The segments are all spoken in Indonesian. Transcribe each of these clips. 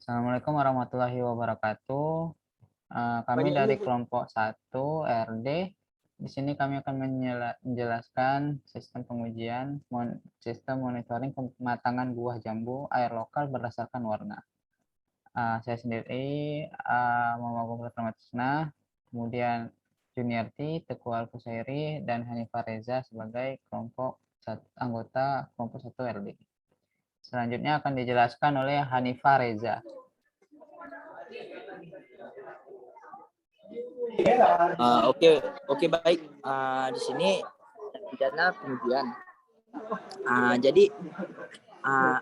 Assalamualaikum warahmatullahi wabarakatuh. Kami dari kelompok 1 RD. Di sini kami akan menjelaskan sistem pengujian sistem monitoring kematangan buah jambu air lokal berdasarkan warna. Saya sendiri Muhammad Pratama Tisna, kemudian Juniarti, Teguh Alfusairi, dan Hanifah Reza sebagai anggota kelompok 1 RD. Selanjutnya akan dijelaskan oleh Hanifah Reza. Oke, baik. Di sini rencana pengujian. Jadi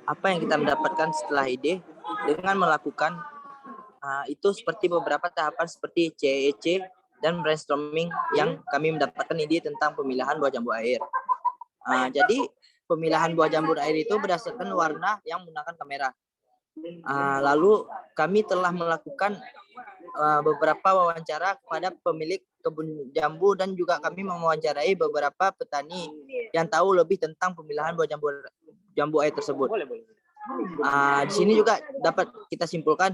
apa yang kita mendapatkan setelah ide dengan melakukan itu seperti beberapa tahapan seperti CEC dan brainstorming yang kami mendapatkan ide tentang pemilihan buah jambu air. Jadi pemilihan buah jambu air itu berdasarkan warna yang menggunakan kamera. Lalu kami telah melakukan beberapa wawancara kepada pemilik kebun jambu dan juga kami mewawancarai beberapa petani yang tahu lebih tentang pemilihan buah jambu air tersebut. Di sini juga dapat kita simpulkan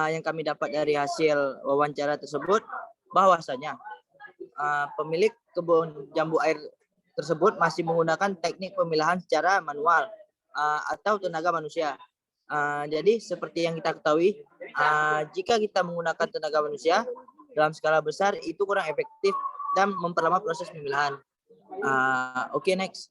yang kami dapat dari hasil wawancara tersebut bahwasanya pemilik kebun jambu air tersebut masih menggunakan teknik pemilihan secara manual atau tenaga manusia. Jadi seperti yang kita ketahui, jika kita menggunakan tenaga manusia dalam skala besar itu kurang efektif dan memperlama proses pemilihan. Oke, next.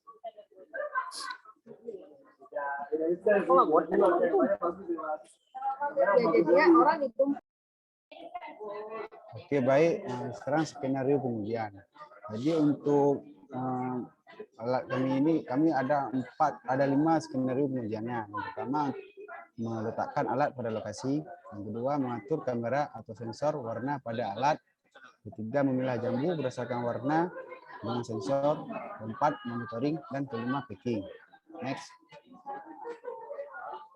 Oke, baik. Sekarang skenario pengujian. Jadi untuk alat kami ada 5 skenario pengujiannya. Yang pertama, meletakkan alat pada lokasi. Yang kedua, mengatur kamera atau sensor warna pada alat. Ketiga, memilah jambu berdasarkan warna dengan sensor. Keempat, monitoring. Dan kelima, packing. Next.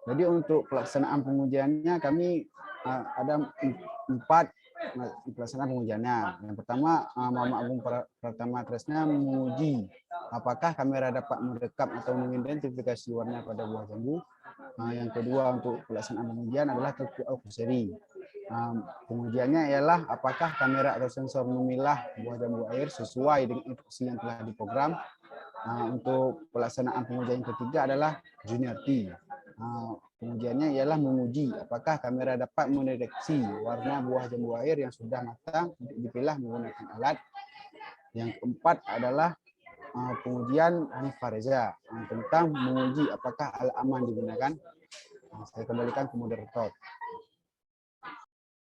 Jadi untuk pelaksanaan pengujiannya kami ada 4 pelaksanaan pengujiannya. Yang pertama, Muhammad Agung Pratama Tresna menguji apakah kamera dapat merekam atau mengidentifikasi warna pada buah jambu. Yang kedua untuk pelaksanaan pengujian adalah Teguh Alfusairi. Pengujiannya ialah apakah kamera atau sensor memilah buah jambu air sesuai dengan instruksi yang telah diprogram. Untuk pelaksanaan pengujian yang ketiga adalah Juniarti. Pengujiannya ialah menguji apakah kamera dapat mendeteksi warna buah jambu air yang sudah matang untuk dipilah menggunakan alat. Yang keempat adalah pengujian Hanifah Reza tentang menguji apakah alat aman digunakan. Saya kembalikan ke moderator.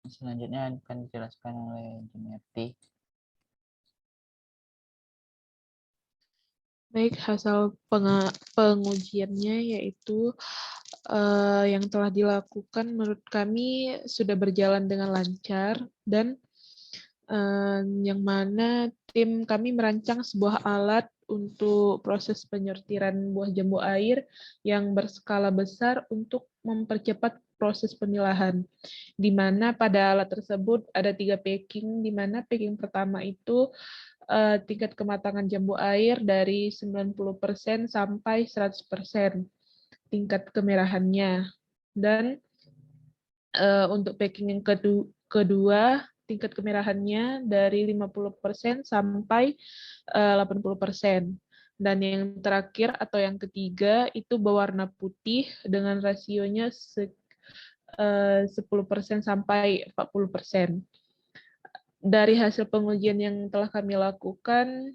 Selanjutnya akan dijelaskan oleh Juniarti. Baik, hasil pengujiannya yaitu yang telah dilakukan menurut kami sudah berjalan dengan lancar dan yang mana tim kami merancang sebuah alat untuk proses penyortiran buah jambu air yang berskala besar untuk mempercepat proses pemilahan. Di mana pada alat tersebut ada 3 packing, di mana packing pertama itu tingkat kematangan jambu air dari 90% sampai 100% tingkat kemerahannya. Dan untuk packing yang kedua tingkat kemerahannya dari 50% sampai 80%. Dan yang terakhir atau yang ketiga itu berwarna putih dengan rasionya 10% sampai 40%. Dari hasil pengujian yang telah kami lakukan,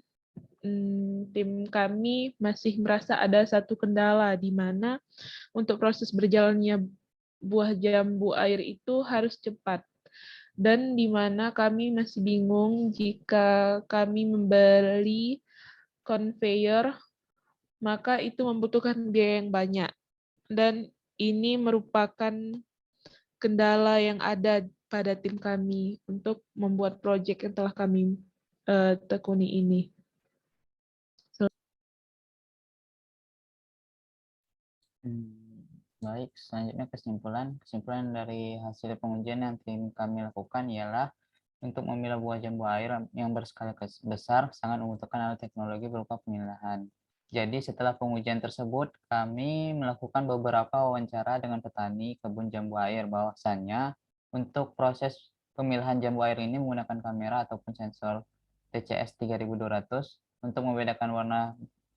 tim kami masih merasa ada satu kendala di mana untuk proses berjalannya buah jambu air itu harus cepat. Dan di mana kami masih bingung jika kami membeli conveyor, maka itu membutuhkan biaya yang banyak. Dan ini merupakan kendala yang ada pada tim kami untuk membuat proyek yang telah kami tekuni ini. Baik, selanjutnya kesimpulan dari hasil pengujian yang tim kami lakukan ialah untuk memilah buah jambu air yang berskala besar sangat membutuhkan alat teknologi berupa pemilahan. Jadi setelah pengujian tersebut, kami melakukan beberapa wawancara dengan petani kebun jambu air. Bahwasannya untuk proses pemilihan jambu air ini menggunakan kamera ataupun sensor TCS 3200 untuk membedakan warna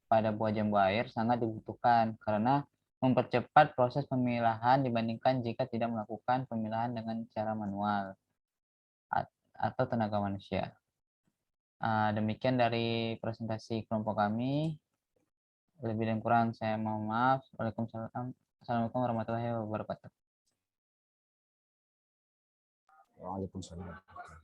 pada buah jambu air sangat dibutuhkan karena mempercepat proses pemilahan dibandingkan jika tidak melakukan pemilahan dengan cara manual atau tenaga manusia. Demikian dari presentasi kelompok kami. Lebih dan kurang saya mohon maaf. Waalaikumsalam. Assalamualaikum warahmatullahi wabarakatuh. Waalaikumsalam.